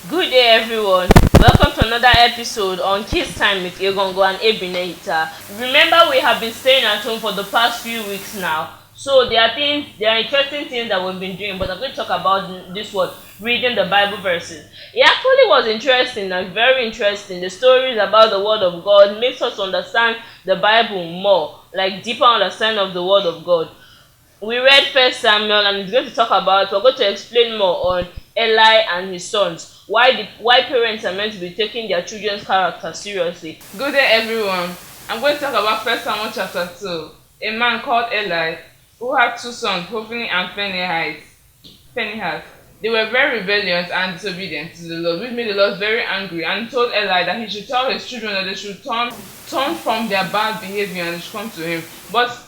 Good day, everyone. Welcome to another episode on Kids Time with Eghonghon and Ebinehita. Remember, we have been staying at home for the past few weeks now. So there are interesting things that we've been doing, but I'm going to talk about this one, reading the Bible verses. It actually was interesting and very interesting. The stories about the Word of God makes us understand the Bible more, like deeper understanding of the Word of God. We read First Samuel, and it's going to talk about. We're going to explain more on Eli and his sons. Why parents are meant to be taking their children's character seriously. Good day, everyone. I'm going to talk about First Samuel chapter 2. A man called Eli, who had two sons, Hophni and Phinehas. They were very rebellious and disobedient to the Lord, which made the Lord very angry, and told Eli that he should tell his children that they should turn from their bad behavior and they should come to him. But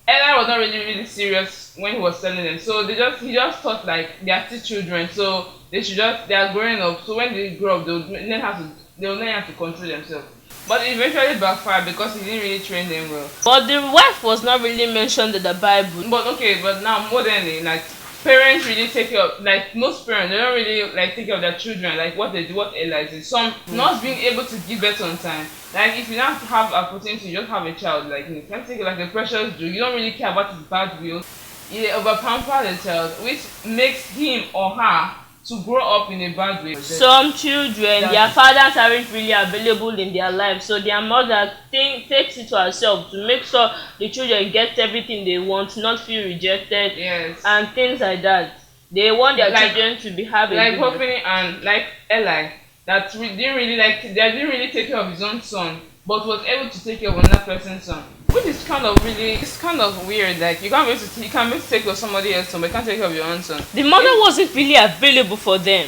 Eli was not really serious when he was telling them. So he just thought like they are still children, so they are growing up. So when they grow up, they will learn how to control themselves. But it eventually backfired because he didn't really train them well. But the wife was not really mentioned in the Bible. But now modernly, like parents really take care of, like most parents, they don't really like take care of their children like what they do, what Eli did. Some not being able to give birth on time. Like if you don't have an opportunity, you just have a child, like you can take it like a precious jewel. You don't really care about his bad will. You over pamper the child, which makes him or her to grow up in a bad way. Some children, their fathers aren't really available in their lives, so their mother takes it to herself to make sure the children get everything they want, not feel rejected, and things like that. They want their children to be happy. Like Hophni and like Eli, they didn't really take care of his own son, but was able to take care of another person's son. Which is kind of weird. Like you can be able to take care of somebody else's son, but you can't take care of your own son. The mother wasn't really available for them,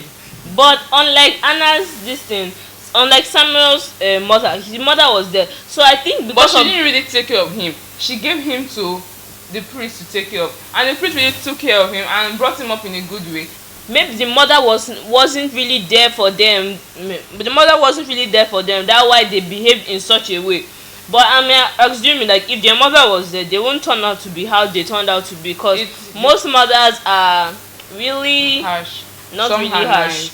but unlike unlike Samuel's mother, his mother was there. So I think but she didn't really take care of him. She gave him to the priest to take care of, and the priest really took care of him and brought him up in a good way. Maybe the mother wasn't really there for them. But the mother wasn't really there for them. That's why they behaved in such a way. But I mean, assuming like if their mother was there, they won't turn out to be how they turned out to be. Because most mothers are really harsh, not really harsh.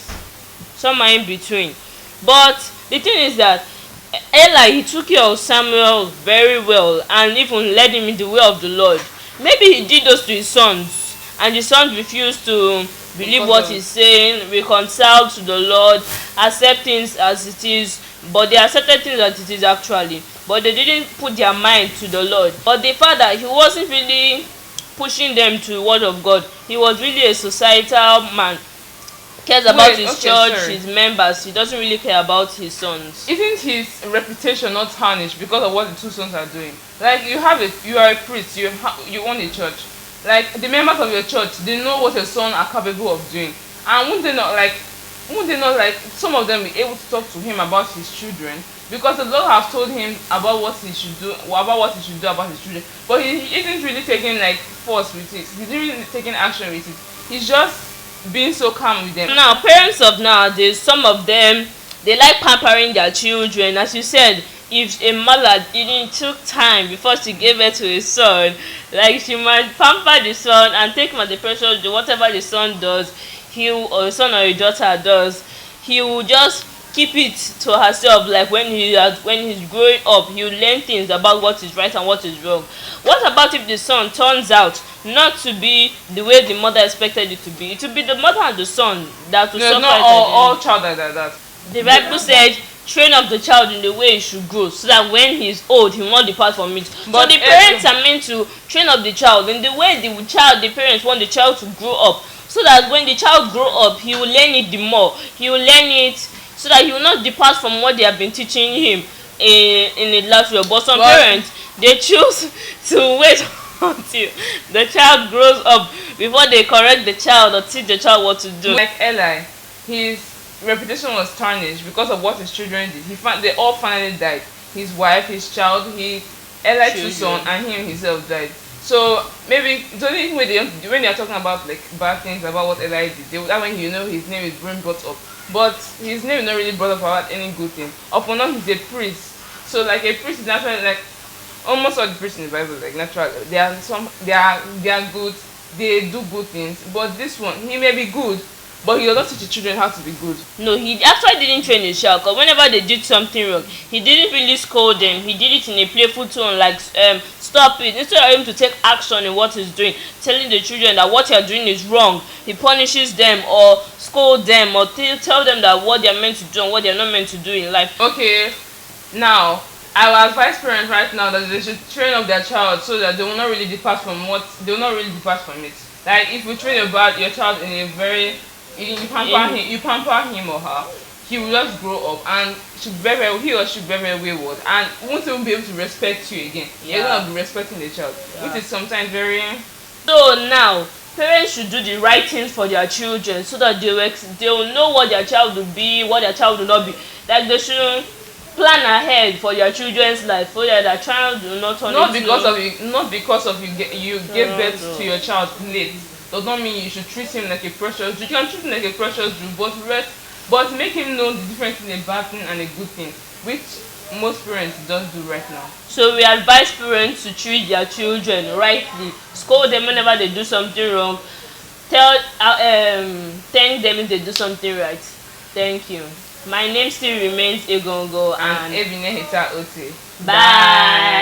Some are in between. But the thing is that Eli, he took care of Samuel very well and even led him in the way of the Lord. Maybe he did those to his sons, and the sons refused to believe what he's saying, reconcile to the Lord, accept things as it is. But they accepted things as it is actually, but they didn't put their mind to the Lord. But the father, he wasn't really pushing them to the word of God. He was really a societal man. Cares about his church, his members. He doesn't really care about his sons. Isn't his reputation not tarnished because of what the two sons are doing? Like you are a priest, you own a church. Like the members of your church, they know what your sons are capable of doing, and wouldn't they not like some of them be able to talk to him about his children, because the Lord has told him about what he should do about his children, but he isn't really taking like force with it. He's really taking action with it. He's just being so calm with them. Now parents of nowadays, some of them, they like pampering their children. As you said, if a mother didn't took time before she gave birth to a son, like she might pamper the son and take the pressure, whatever the son does, or a son or a daughter does, he will just keep it to herself. Like when he's growing up, he will learn things about what is right and what is wrong. What about if the son turns out not to be the way the mother expected it to be? It will be the mother and the son that will suffer. Not all child like that. The Bible said, train up the child in the way he should grow, so that when he's old, he will not depart from it. But so the parents are meant to train up the child in the way the parents want the child to grow up, so that when the child grow up, he will learn it the more. He will learn it so that he will not depart from what they have been teaching him in a last year. But some parents, they choose to wait until the child grows up before they correct the child or teach the child what to do. Like Eli, his reputation was tarnished because of what his children did. They all finally died. His wife, his child, Eli's two sons, and him himself died. So maybe the only way when they are talking about like bad things about what Eli did, that when his name is being brought up, but his name is not really brought up about any good thing. Upon all, he's a priest. So like a priest is naturally, like almost all the priests in the Bible, like naturally they are good, they do good things. But this one, he may be good, but he does not teach the children how to be good. No, he actually didn't train his child, because whenever they did something wrong, he didn't really scold them. He did it in a playful tone, like stop it. Instead of him to take action in what he's doing, telling the children that what you're doing is wrong, he punishes them or scold them or tell them that what they're meant to do and what they're not meant to do in life. Okay, now I will advise parents right now that they should train up their child so that they will not really depart from it. Like if you train your child in a very you pamper him or her, he will just grow up and he or she be very wayward and won't even be able to respect you again. Yeah. You're gonna be respecting the child, Yeah. which is sometimes very. So now, parents should do the right things for their children so that they will know what their child will be, what their child will not be. Like they should plan ahead for their children's life so that their child will not turn Not into. because of you gave birth to your child late does not mean you should treat him like a precious jewel. You can treat him like a precious jewel, but make him know the difference between a bad thing and a good thing, which most parents don't do right now. So we advise parents to treat their children rightly, scold them whenever they do something wrong, thank them if they do something right. Thank you. My name still remains Eghonghon And Ebinehita Ote. bye.